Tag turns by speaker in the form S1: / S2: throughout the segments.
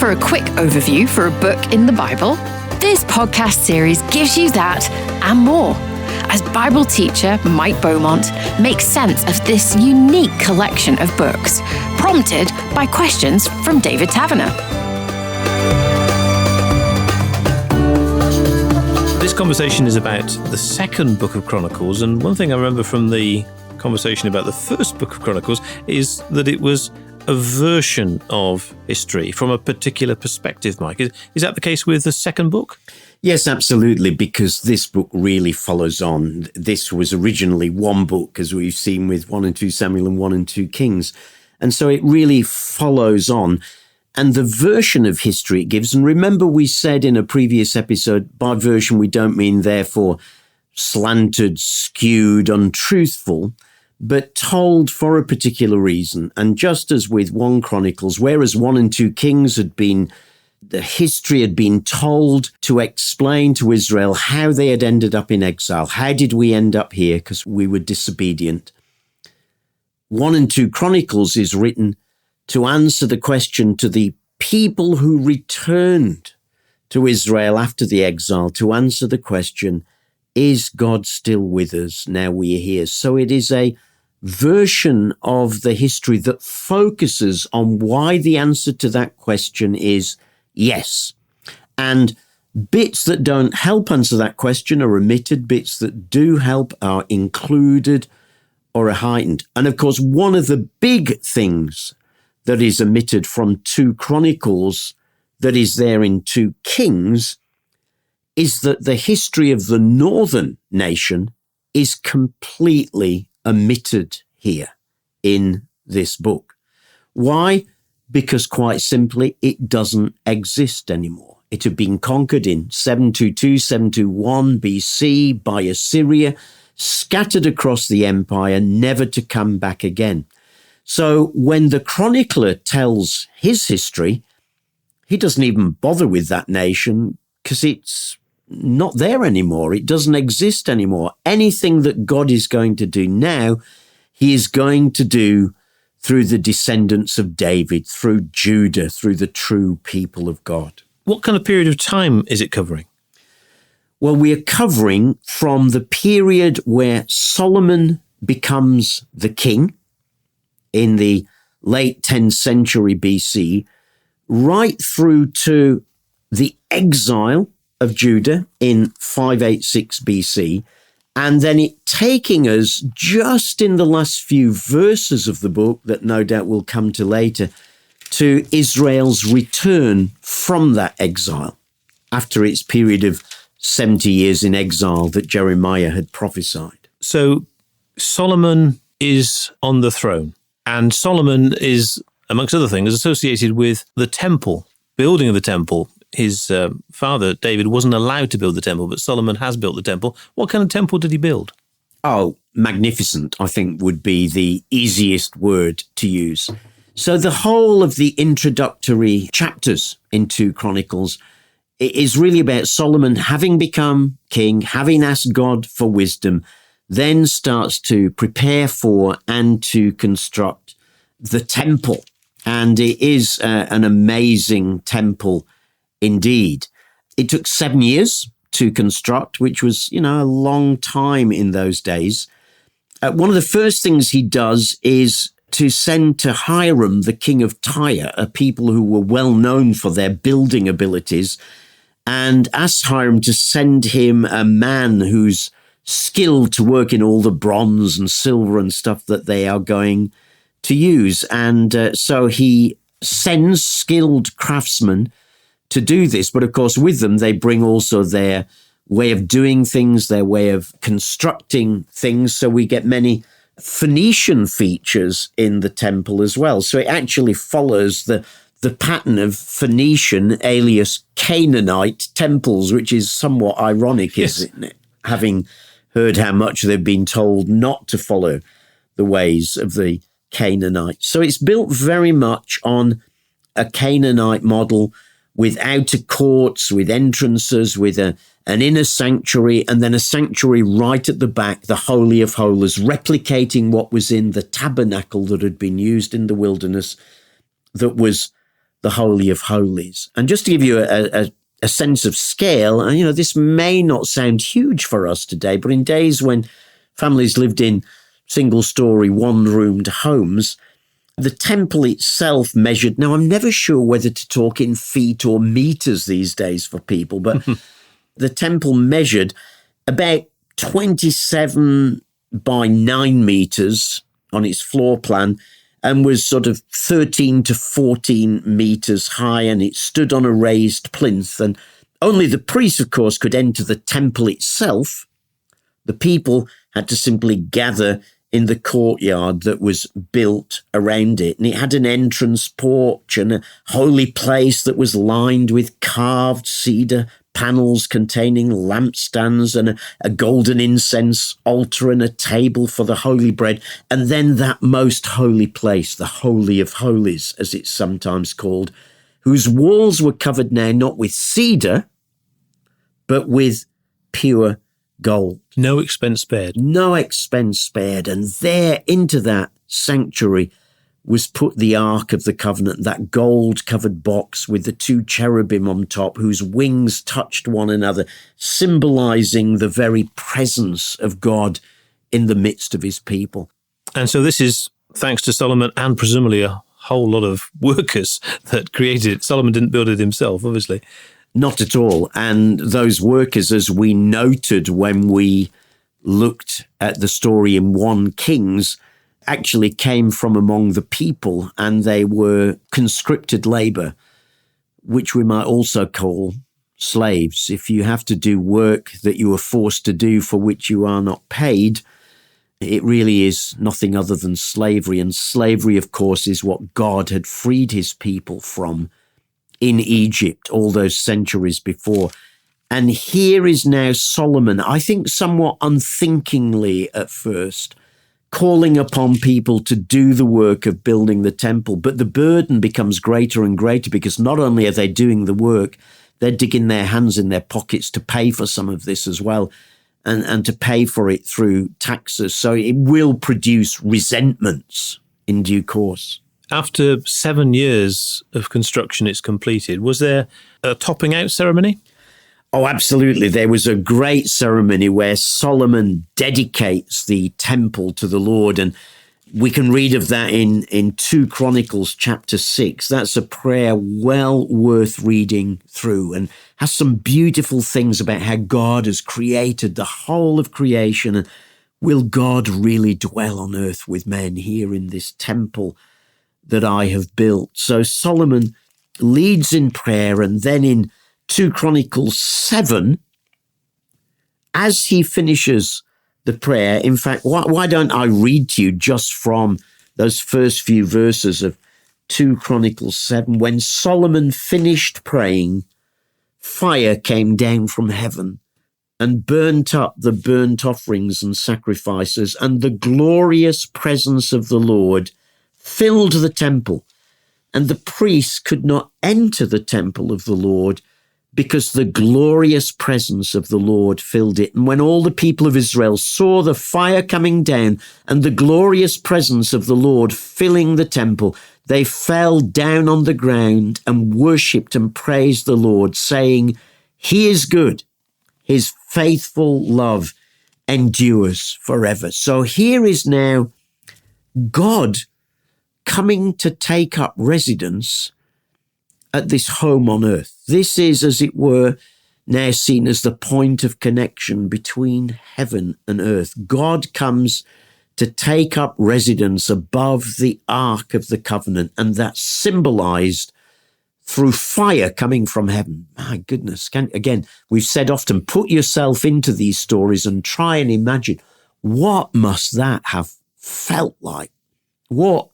S1: for a quick overview for a book in the Bible? This podcast series gives you that and more, as Bible teacher Mike Beaumont makes sense of this unique collection of books, prompted by questions from David Taverner.
S2: This conversation is about the second book of Chronicles, and one thing I remember from the conversation about the first book of Chronicles is that it was a version of history from a particular perspective, Mike. Is that the case with the second book?
S3: Yes, absolutely, because this book really follows on. This was originally one book, as we've seen with 1 and 2 Samuel and 1 and 2 Kings. And so it really follows on. And the version of history it gives, and remember we said in a previous episode, by version we don't mean therefore slanted, skewed, untruthful, but told for a particular reason. And just as with 1 Chronicles, whereas 1 and 2 Kings the history had been told to explain to Israel how they had ended up in exile. How did we end up here? Because we were disobedient. 1 and 2 Chronicles is written to answer the question to the people who returned to Israel after the exile, to answer the question, is God still with us now we are here? So it is a version of the history that focuses on why the answer to that question is yes. And bits that don't help answer that question are omitted, bits that do help are included or are heightened. And of course, one of the big things that is omitted from 2 Chronicles that is there in 2 Kings is that the history of the northern nation is completely omitted here in this book. Why? Because quite simply, it doesn't exist anymore. It had been conquered in 722, 721 BC by Assyria, scattered across the empire, never to come back again. So when the chronicler tells his history, he doesn't even bother with that nation because it's not there anymore. It doesn't exist anymore. Anything that God is going to do now, he is going to do through the descendants of David, through Judah, through the true people of God.
S2: What kind of period of time is it covering?
S3: Well, we are covering from the period where Solomon becomes the king in the late 10th century BC, right through to the exile of Judah in 586 BC, and then it taking us just in the last few verses of the book that no doubt we'll come to later, to Israel's return from that exile after its period of 70 years in exile that Jeremiah had prophesied.
S2: So Solomon is on the throne, and Solomon is, amongst other things, associated with the temple, building of the temple. His father, David, wasn't allowed to build the temple, but Solomon has built the temple. What kind of temple did he build?
S3: Oh, magnificent, I think would be the easiest word to use. So the whole of the introductory chapters in 2 Chronicles is really about Solomon having become king, having asked God for wisdom, then starts to prepare for and to construct the temple. And it is an amazing temple indeed. It took 7 years to construct, which was, a long time in those days. One of the first things he does is to send to Hiram, the king of Tyre, a people who were well known for their building abilities, and asks Hiram to send him a man who's skilled to work in all the bronze and silver and stuff that they are going to use. And so he sends skilled craftsmen to do this. But of course, with them, they bring also their way of doing things, their way of constructing things. So we get many Phoenician features in the temple as well. So it actually follows the pattern of Phoenician alias Canaanite temples, which is somewhat ironic,
S2: yes,
S3: isn't it? Having heard how much they've been told not to follow the ways of the Canaanites. So it's built very much on a Canaanite model, with outer courts, with entrances, with an inner sanctuary, and then a sanctuary right at the back, the Holy of Holies, replicating what was in the tabernacle that had been used in the wilderness, that was the Holy of Holies. And just to give you a sense of scale, and this may not sound huge for us today, but in days when families lived in single-story, one-roomed homes, the temple itself measured, now I'm never sure whether to talk in feet or meters these days for people, but the temple measured about 27 by 9 meters on its floor plan and was sort of 13 to 14 meters high, and it stood on a raised plinth. And only the priests, of course, could enter the temple itself. The people had to simply gather in the courtyard that was built around it. And it had an entrance porch and a holy place that was lined with carved cedar panels containing lampstands and a golden incense altar and a table for the holy bread. And then that most holy place, the Holy of Holies, as it's sometimes called, whose walls were covered now not with cedar, but with pure gold.
S2: No expense spared.
S3: No expense spared. And there into that sanctuary was put the Ark of the Covenant, that gold-covered box with the 2 cherubim on top, whose wings touched one another, symbolizing the very presence of God in the midst of his people.
S2: And so this is thanks to Solomon and presumably a whole lot of workers that created it. Solomon didn't build it himself, obviously.
S3: Not at all. And those workers, as we noted when we looked at the story in 1 Kings, actually came from among the people, and they were conscripted labor, which we might also call slaves. If you have to do work that you are forced to do for which you are not paid, it really is nothing other than slavery. And slavery, of course, is what God had freed his people from in Egypt all those centuries before. And here is now Solomon, I think somewhat unthinkingly at first, calling upon people to do the work of building the temple. But the burden becomes greater and greater, because not only are they doing the work, they're digging their hands in their pockets to pay for some of this as well, and to pay for it through taxes. So it will produce resentments in due course.
S2: After 7 years of construction, it's completed. Was there a topping out ceremony?
S3: Oh, absolutely. There was a great ceremony where Solomon dedicates the temple to the Lord. And we can read of that in 2 Chronicles chapter 6. That's a prayer well worth reading through, and has some beautiful things about how God has created the whole of creation. And will God really dwell on earth with men here in this temple that I have built? So Solomon leads in prayer, and then in 2 Chronicles 7, as he finishes the prayer, in fact, why don't I read to you just from those first few verses of 2 Chronicles 7. When Solomon finished praying, fire came down from heaven and burnt up the burnt offerings and sacrifices, and the glorious presence of the Lord filled the temple, and the priests could not enter the temple of the Lord, because the glorious presence of the Lord filled it. And when all the people of Israel saw the fire coming down and the glorious presence of the Lord filling the temple, they fell down on the ground and worshipped and praised the Lord, saying, "He is good. His faithful love endures forever." So here is now God coming to take up residence at this home on earth. This is, as it were, now seen as the point of connection between heaven and earth. God comes to take up residence above the Ark of the Covenant, and that's symbolized through fire coming from heaven. My goodness. Again, we've said often, put yourself into these stories and try and imagine, what must that have felt like? What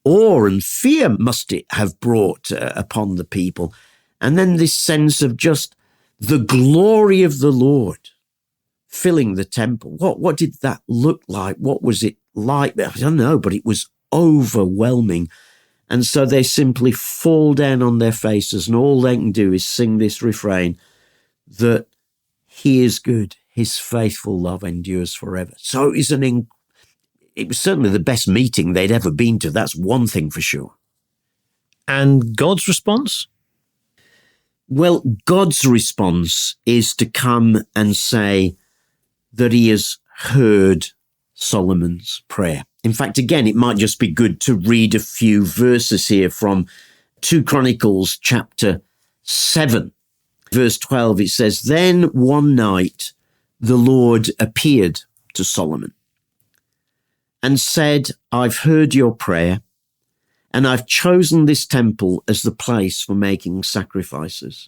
S3: awe and fear must it have brought upon the people? And then this sense of just the glory of the Lord filling the temple. What did that look like? What was it like? I don't know, but it was overwhelming. And so they simply fall down on their faces, and all they can do is sing this refrain, that he is good, his faithful love endures forever. So it was certainly the best meeting they'd ever been to. That's one thing for sure.
S2: And God's response?
S3: Well, God's response is to come and say that he has heard Solomon's prayer. In fact, again, it might just be good to read a few verses here from 2 Chronicles chapter 7. Verse 12, it says, "Then one night the Lord appeared to Solomon and said, I've heard your prayer, and I've chosen this temple as the place for making sacrifices.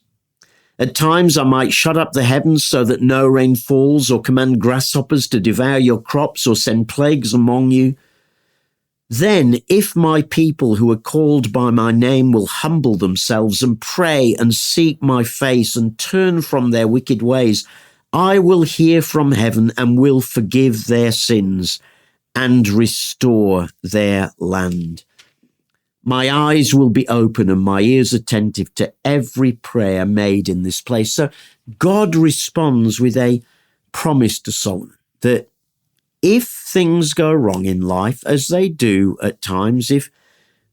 S3: At times I might shut up the heavens so that no rain falls, or command grasshoppers to devour your crops, or send plagues among you. Then, if my people who are called by my name will humble themselves and pray and seek my face and turn from their wicked ways, I will hear from heaven and will forgive their sins and restore their land. My eyes will be open and my ears attentive to every prayer made in this place." So God responds with a promise to Solomon that if things go wrong in life, as they do at times, if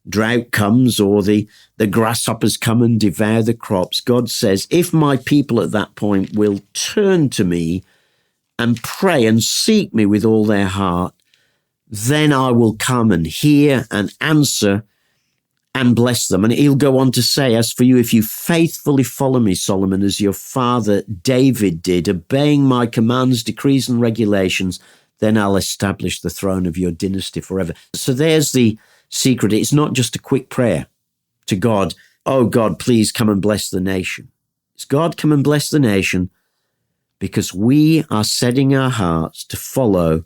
S3: drought comes or the grasshoppers come and devour the crops, God says, if my people at that point will turn to me and pray and seek me with all their heart, then I will come and hear and answer and bless them. And he'll go on to say, as for you, if you faithfully follow me, Solomon, as your father David did, obeying my commands, decrees, and regulations, then I'll establish the throne of your dynasty forever. So there's the secret. It's not just a quick prayer to God, oh God, please come and bless the nation. It's God, come and bless the nation, because we are setting our hearts to follow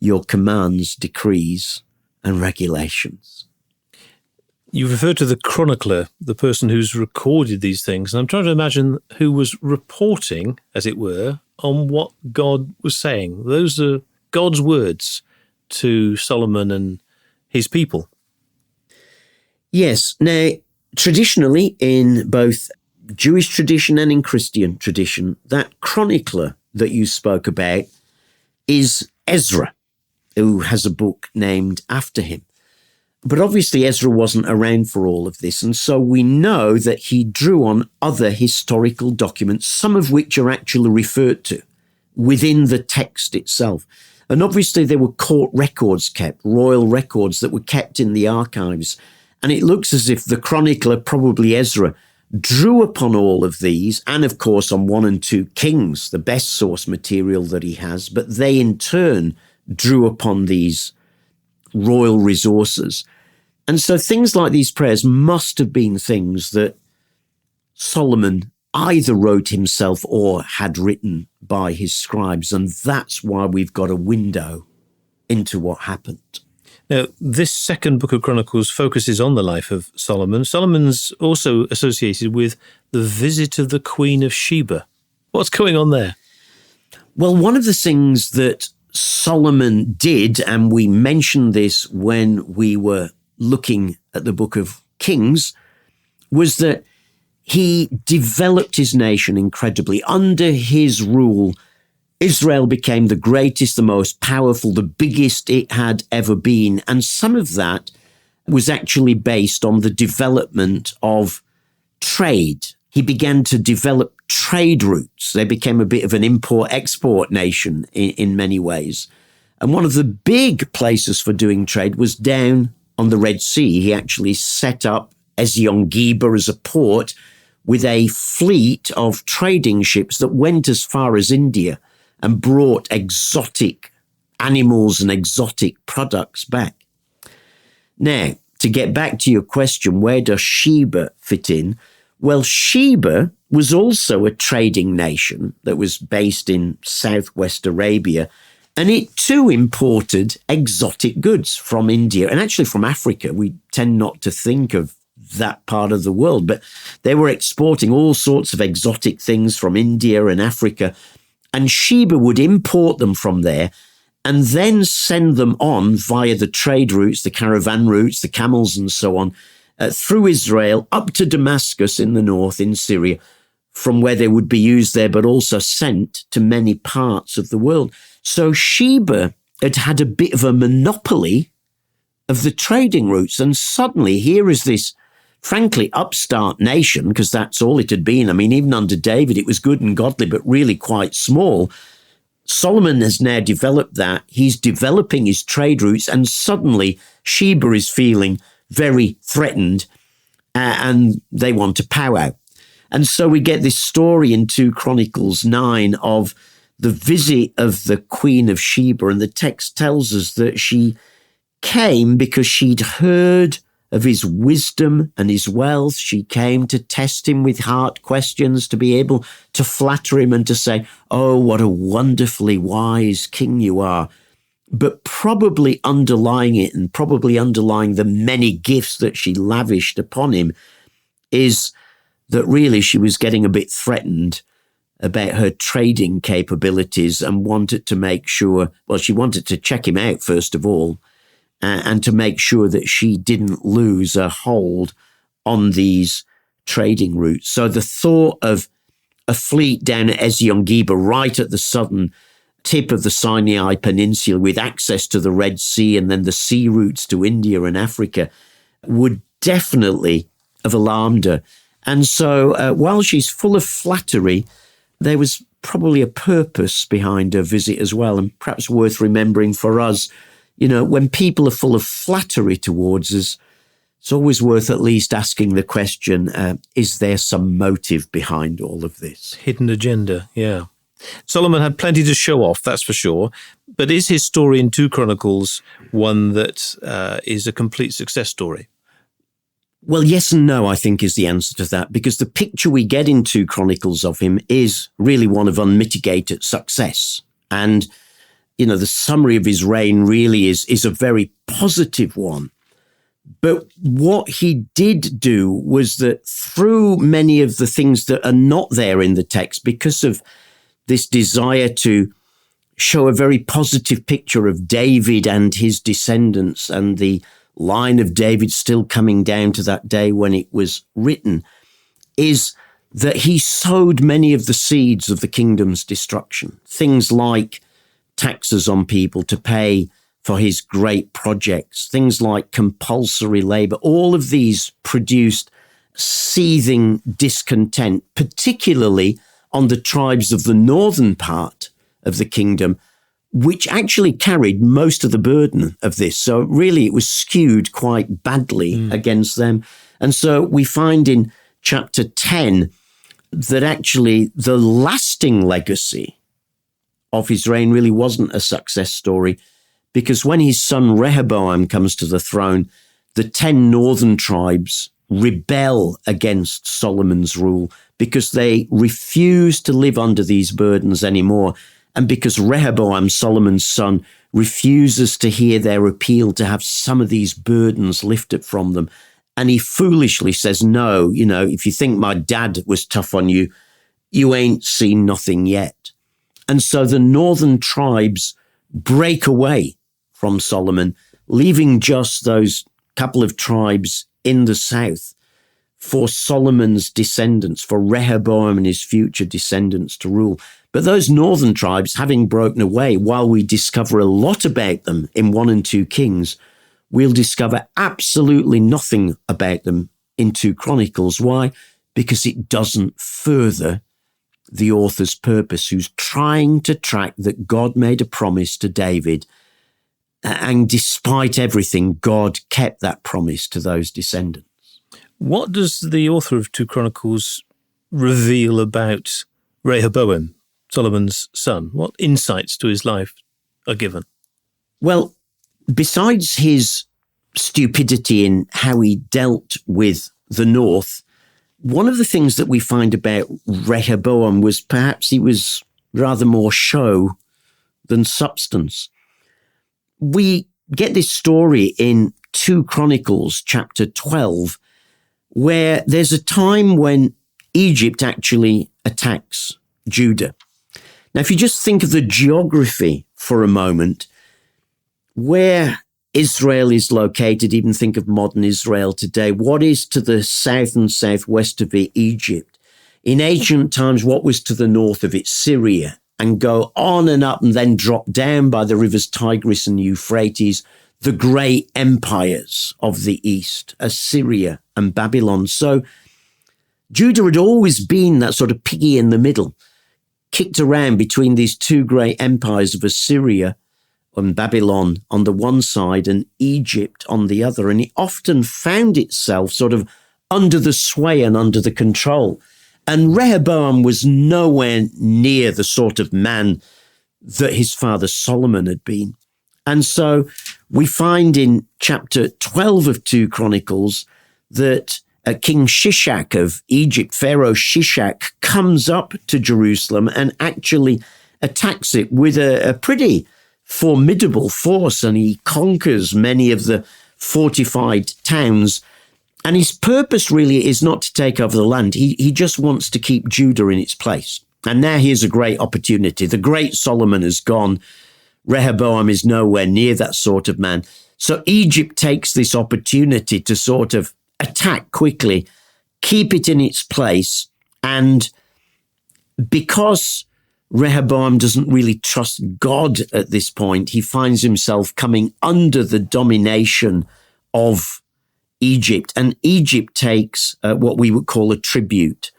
S3: your commands, decrees, and regulations.
S2: You refer to the chronicler, the person who's recorded these things, and I'm trying to imagine who was reporting, as it were, on what God was saying. Those are God's words to Solomon and his people.
S3: Yes. Now, traditionally, in both Jewish tradition and in Christian tradition, that chronicler that you spoke about is Ezra, who has a book named after him. But obviously Ezra wasn't around for all of this, and so we know that he drew on other historical documents, some of which are actually referred to within the text itself. And obviously there were court records kept, royal records that were kept in the archives. And it looks as if the chronicler, probably Ezra, drew upon all of these, and of course on 1 and 2 Kings, the best source material that he has, but they in turn drew upon these royal resources. And so things like these prayers must have been things that Solomon either wrote himself or had written by his scribes. And that's why we've got a window into what happened.
S2: Now, this second book of Chronicles focuses on the life of Solomon. Solomon's also associated with the visit of the Queen of Sheba. What's going on there?
S3: Well, one of the things that Solomon did, and we mentioned this when we were looking at the book of Kings, was that he developed his nation incredibly. Under his rule, Israel became the greatest, the most powerful, the biggest it had ever been. And some of that was actually based on the development of trade. He began to develop trade routes. They became a bit of an import-export nation in many ways. And one of the big places for doing trade was down on the Red Sea. He actually set up Ezion-Geber as a port with a fleet of trading ships that went as far as India and brought exotic animals and exotic products back. Now, to get back to your question, where does Sheba fit in? Well, Sheba was also a trading nation that was based in southwest Arabia, and it too imported exotic goods from India and actually from Africa. We tend not to think of that part of the world, but they were exporting all sorts of exotic things from India and Africa, and Sheba would import them from there and then send them on via the trade routes, the caravan routes, the camels and so on, through Israel up to Damascus in the north in Syria, from where they would be used there, but also sent to many parts of the world. So Sheba had had a bit of a monopoly of the trading routes. And suddenly here is this frankly, upstart nation, because that's all it had been. I mean, even under David, it was good and godly, but really quite small. Solomon has now developed that. He's developing his trade routes, and suddenly Sheba is feeling very threatened, and they want to powwow. And so we get this story in 2 Chronicles 9 of the visit of the Queen of Sheba, and the text tells us that she came because she'd heard of his wisdom and his wealth. She came to test him with hard questions, to be able to flatter him and to say, "Oh, what a wonderfully wise king you are." But probably underlying it, and probably underlying the many gifts that she lavished upon him, is that really she was getting a bit threatened about her trading capabilities and wanted to make sure, well, she wanted to check him out first of all, and to make sure that she didn't lose a hold on these trading routes. So the thought of a fleet down at Ezion-Geber, right at the southern tip of the Sinai Peninsula, with access to the Red Sea and then the sea routes to India and Africa, would definitely have alarmed her. And so while she's full of flattery, there was probably a purpose behind her visit as well, and perhaps worth remembering for us. You know, when people are full of flattery towards us, it's always worth at least asking the question, is there some motive behind all of this?
S2: Hidden agenda, yeah. Solomon had plenty to show off, that's for sure. But is his story in 2 Chronicles one that is a complete success story?
S3: Well, yes and no, I think, is the answer to that, because the picture we get in 2 Chronicles of him is really one of unmitigated success. And you know, the summary of his reign really is a very positive one. But what he did do was that through many of the things that are not there in the text, because of this desire to show a very positive picture of David and his descendants and the line of David still coming down to that day when it was written, is that he sowed many of the seeds of the kingdom's destruction. Things like taxes on people to pay for his great projects, things like compulsory labor. All of these produced seething discontent, particularly on the tribes of the northern part of the kingdom, which actually carried most of the burden of this. So really it was skewed quite badly against them. And so we find in chapter 10 that actually the lasting legacy of his reign really wasn't a success story, because when his son Rehoboam comes to the throne, the 10 northern tribes rebel against Solomon's rule because they refuse to live under these burdens anymore. And because Rehoboam, Solomon's son, refuses to hear their appeal to have some of these burdens lifted from them. And he foolishly says, "No, you know, if you think my dad was tough on you, you ain't seen nothing yet." And so the northern tribes break away from Solomon, leaving just those couple of tribes in the south for Solomon's descendants, for Rehoboam and his future descendants to rule. But those northern tribes, having broken away, while we discover a lot about them in 1 and 2 Kings, we'll discover absolutely nothing about them in 2 Chronicles. Why? Because it doesn't further the author's purpose, who's trying to track that God made a promise to David, and despite everything, God kept that promise to those descendants.
S2: What does the author of 2 Chronicles reveal about Rehoboam, Solomon's son? What insights to his life are given?
S3: Well, besides his stupidity in how he dealt with the north, one of the things that we find about Rehoboam was perhaps he was rather more show than substance. We get this story in 2 Chronicles chapter 12, where there's a time when Egypt actually attacks Judah. Now, if you just think of the geography for a moment, where Israel is located, even think of modern Israel today, what is to the south and southwest of it Egypt? In ancient times, what was to the north of it Syria? and go on and up and then drop down by the rivers Tigris and Euphrates, the great empires of the East, Assyria and Babylon. So Judah had always been that sort of piggy in the middle, kicked around between these two great empires of Assyria and Babylon on the one side and Egypt on the other. And it often found itself sort of under the sway and under the control. And Rehoboam was nowhere near the sort of man that his father Solomon had been. And so we find in chapter 12 of 2 Chronicles that King Shishak of Egypt, Pharaoh Shishak, comes up to Jerusalem and actually attacks it with a pretty formidable force, and he conquers many of the fortified towns. And his purpose really is not to take over the land. He just wants to keep Judah in its place. And now here's a great opportunity. The great Solomon has gone. Rehoboam is nowhere near that sort of man. So Egypt takes this opportunity to sort of attack quickly, keep it in its place. And because Rehoboam doesn't really trust God at this point, he finds himself coming under the domination of Egypt. And Egypt takes what we would call a tribute.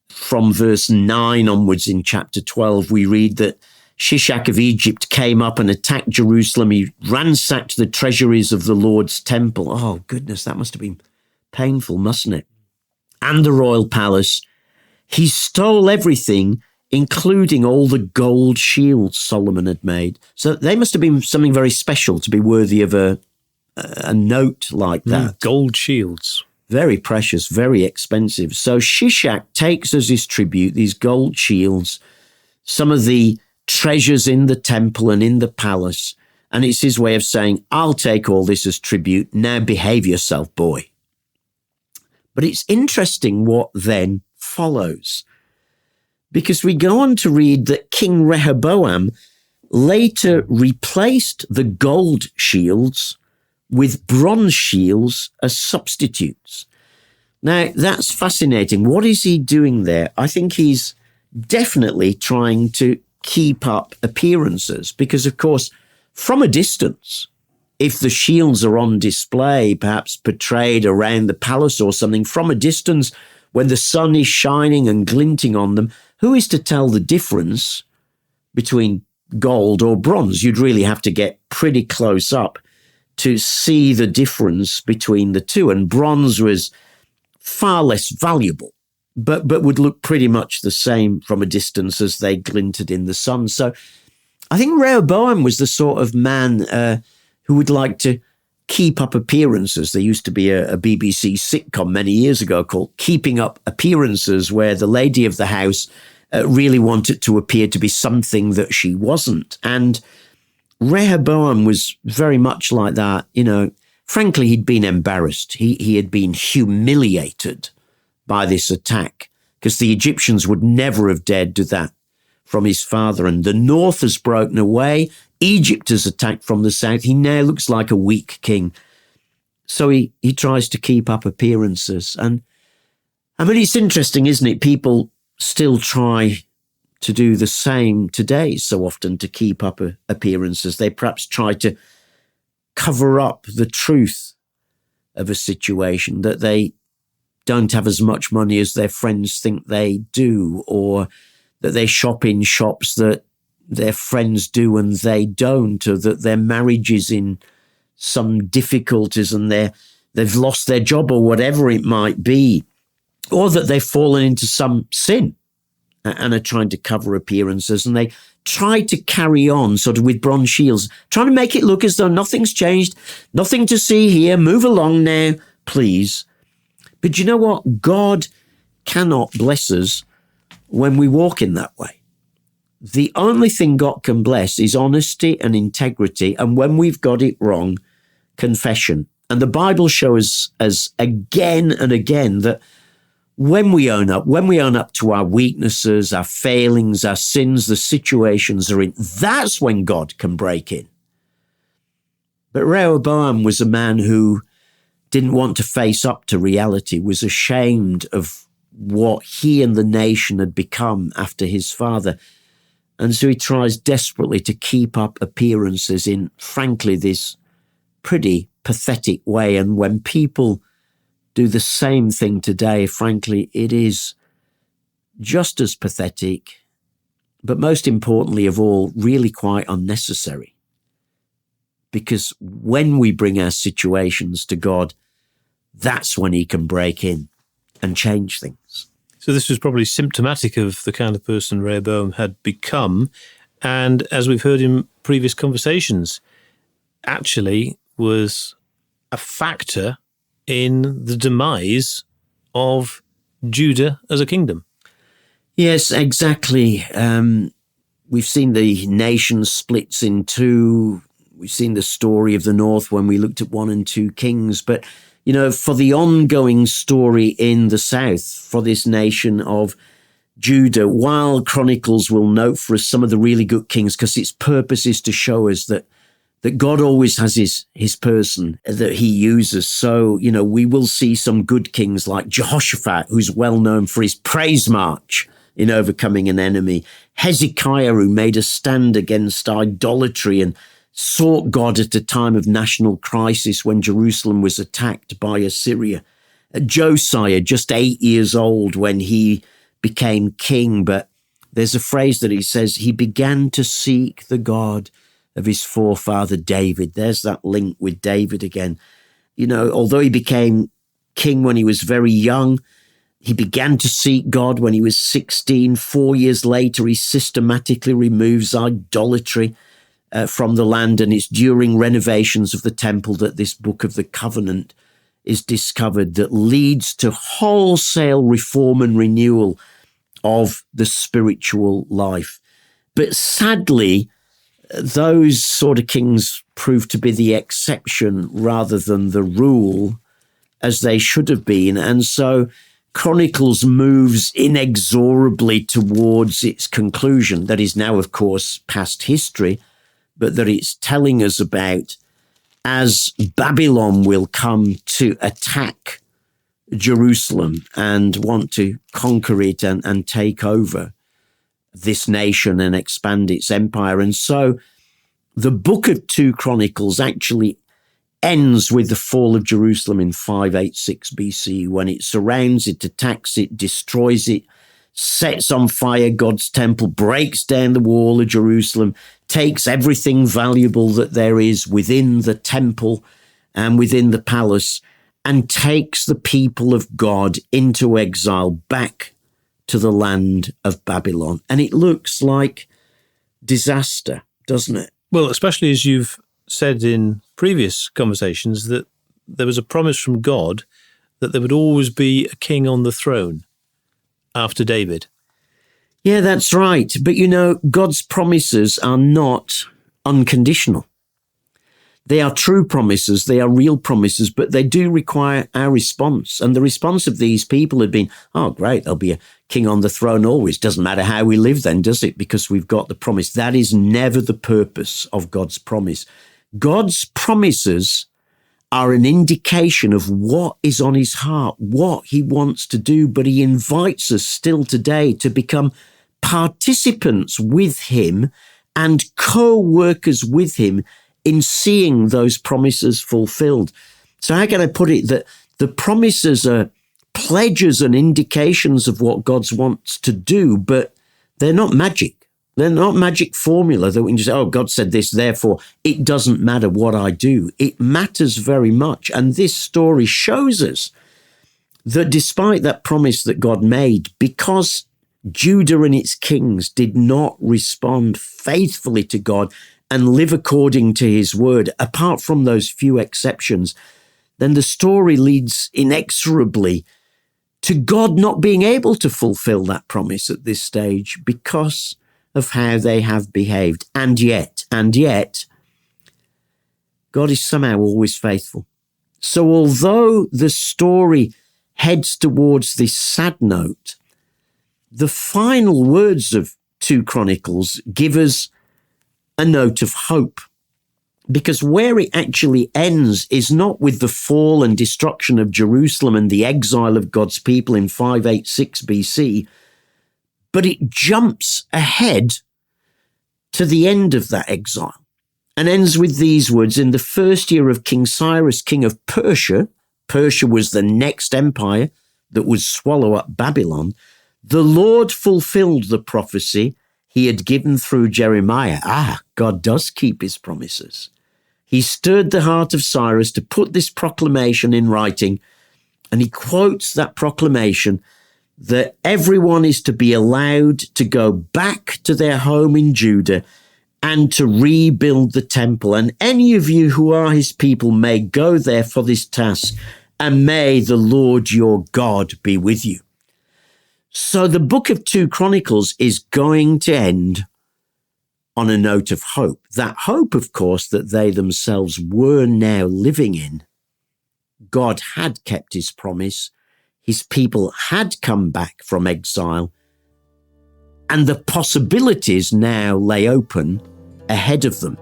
S3: From verse 9 onwards in chapter 12, we read that Shishak of Egypt came up and attacked Jerusalem. He ransacked the treasuries of the Lord's temple. Oh, goodness, that must have been painful, mustn't it? And the royal palace. He stole everything, including all the gold shields Solomon had made. So they must have been something very special to be worthy of a note like that.
S2: Gold shields.
S3: Very precious, very expensive. So Shishak takes as his tribute these gold shields, some of the treasures in the temple and in the palace. And it's his way of saying, I'll take all this as tribute. Now behave yourself, boy. But it's interesting what then follows, because we go on to read that King Rehoboam later replaced the gold shields with bronze shields as substitutes. Now, that's fascinating. What is he doing there? I think he's definitely trying to keep up appearances because, of course, from a distance, if the shields are on display, perhaps portrayed around the palace or something, from a distance, when the sun is shining and glinting on them, who is to tell the difference between gold or bronze? You'd really have to get pretty close up to see the difference between the two. And bronze was far less valuable, but would look pretty much the same from a distance as they glinted in the sun. So I think Rehoboam was the sort of man who would like to keep up appearances. There used to be a BBC sitcom many years ago called Keeping Up Appearances, where the lady of the house really wanted to appear to be something that she wasn't. And Rehoboam was very much like that. You know, frankly, he'd been embarrassed. He had been humiliated by this attack because the Egyptians would never have dared do that from his father. And the north has broken away. Egypt has attacked from the south. He now looks like a weak king. So he tries to keep up appearances. And I mean, it's interesting, isn't it? People still try to do the same today so often to keep up appearances. They perhaps try to cover up the truth of a situation, that they don't have as much money as their friends think they do, or that they shop in shops that their friends do and they don't, or that their marriage is in some difficulties and they've lost their job or whatever it might be, or that they've fallen into some sin and are trying to cover appearances. And they try to carry on sort of with bronze shields, trying to make it look as though nothing's changed, nothing to see here, move along now, please. But you know what? God cannot bless us when we walk in that way. The only thing God can bless is honesty and integrity. And when we've got it wrong, confession. And the Bible shows us again and again that when we own up to our weaknesses, our failings, our sins, the situations are in, that's when God can break in. But Rehoboam was a man who didn't want to face up to reality, was ashamed of what he and the nation had become after his father. And so he tries desperately to keep up appearances in, frankly, this pretty pathetic way. And when people do the same thing today, frankly, it is just as pathetic, but most importantly of all, really quite unnecessary. Because when we bring our situations to God, that's when he can break in and change things.
S2: So this was probably symptomatic of the kind of person Rehoboam had become. And as we've heard in previous conversations, actually was a factor in the demise of Judah as a kingdom.
S3: Yes, exactly. We've seen the nation splits in two. We've seen the story of the north when we looked at 1 and 2 Kings. But you know, for the ongoing story in the south, for this nation of Judah, while Chronicles will note for us some of the really good kings, because its purpose is to show us that God always has his person that he uses. So, you know, we will see some good kings like Jehoshaphat, who's well known for his praise march in overcoming an enemy. Hezekiah, who made a stand against idolatry and sought God at a time of national crisis when Jerusalem was attacked by Assyria. Josiah, just 8 years old when he became king, but there's a phrase that he says, he began to seek the God of his forefather David. There's that link with David again. You know, although he became king when he was very young, he began to seek God when he was 16. 4 years later, he systematically removes idolatry from the land, and it's during renovations of the temple that this book of the covenant is discovered that leads to wholesale reform and renewal of the spiritual life. But sadly, those sort of kings prove to be the exception rather than the rule, as they should have been. And so Chronicles moves inexorably towards its conclusion, that is now, of course, past history, but that it's telling us about as Babylon will come to attack Jerusalem and want to conquer it and take over this nation and expand its empire. And so the book of 2 Chronicles actually ends with the fall of Jerusalem in 586 BC, when it surrounds it, attacks it, destroys it, sets on fire God's temple, breaks down the wall of Jerusalem, takes everything valuable that there is within the temple and within the palace, and takes the people of God into exile back to the land of Babylon. And it looks like disaster, doesn't it?
S2: Well, especially as you've said in previous conversations, that there was a promise from God that there would always be a king on the throne after David.
S3: Yeah, that's right. But you know, God's promises are not unconditional. They are true promises, they are real promises, but they do require our response. And the response of these people had been, oh, great, there'll be a king on the throne always. Doesn't matter how we live then, does it? Because we've got the promise. That is never the purpose of God's promise. God's promises are an indication of what is on his heart, what he wants to do, but he invites us still today to become participants with him and co-workers with him in seeing those promises fulfilled. So how can I put it? That the promises are pledges and indications of what God wants to do, but they're not magic. They're not magic formula that we can just say, oh, God said this, therefore it doesn't matter what I do. It matters very much. And this story shows us that despite that promise that God made, because Judah and its kings did not respond faithfully to God and live according to his word, apart from those few exceptions, then the story leads inexorably to God not being able to fulfill that promise at this stage because of how they have behaved. And yet, God is somehow always faithful. So although the story heads towards this sad note, the final words of 2 Chronicles give us a note of hope. Because where it actually ends is not with the fall and destruction of Jerusalem and the exile of God's people in 586 BC, but it jumps ahead to the end of that exile, and ends with these words: in the first year of King Cyrus, king of Persia, Persia was the next empire that would swallow up Babylon, the Lord fulfilled the prophecy he had given through Jeremiah. God does keep his promises. He stirred the heart of Cyrus to put this proclamation in writing, and he quotes that proclamation that everyone is to be allowed to go back to their home in Judah and to rebuild the temple. And any of you who are his people may go there for this task, and may the Lord your God be with you. So the book of 2 Chronicles is going to end on a note of hope. That hope, of course, that they themselves were now living in. God had kept his promise. His people had come back from exile, and the possibilities now lay open ahead of them.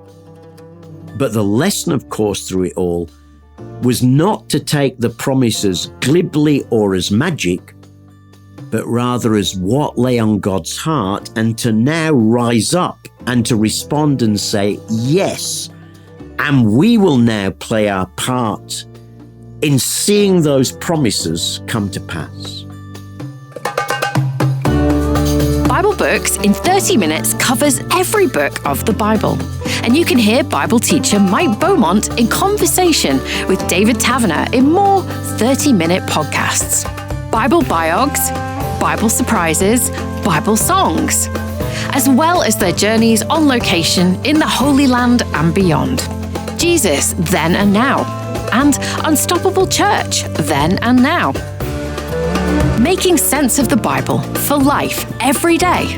S3: But the lesson, of course, through it all was not to take the promises glibly or as magic, but rather as what lay on God's heart, and to now rise up and to respond and say, yes, and we will now play our part in seeing those promises come to pass.
S1: Bible Books in 30 Minutes covers every book of the Bible. And you can hear Bible teacher Mike Beaumont in conversation with David Taverner in more 30-minute podcasts. Bible biogs, Bible surprises, Bible songs, as well as their journeys on location in the Holy Land and beyond. Jesus, then and now, and Unstoppable Church, then and now. Making sense of the Bible for life every day.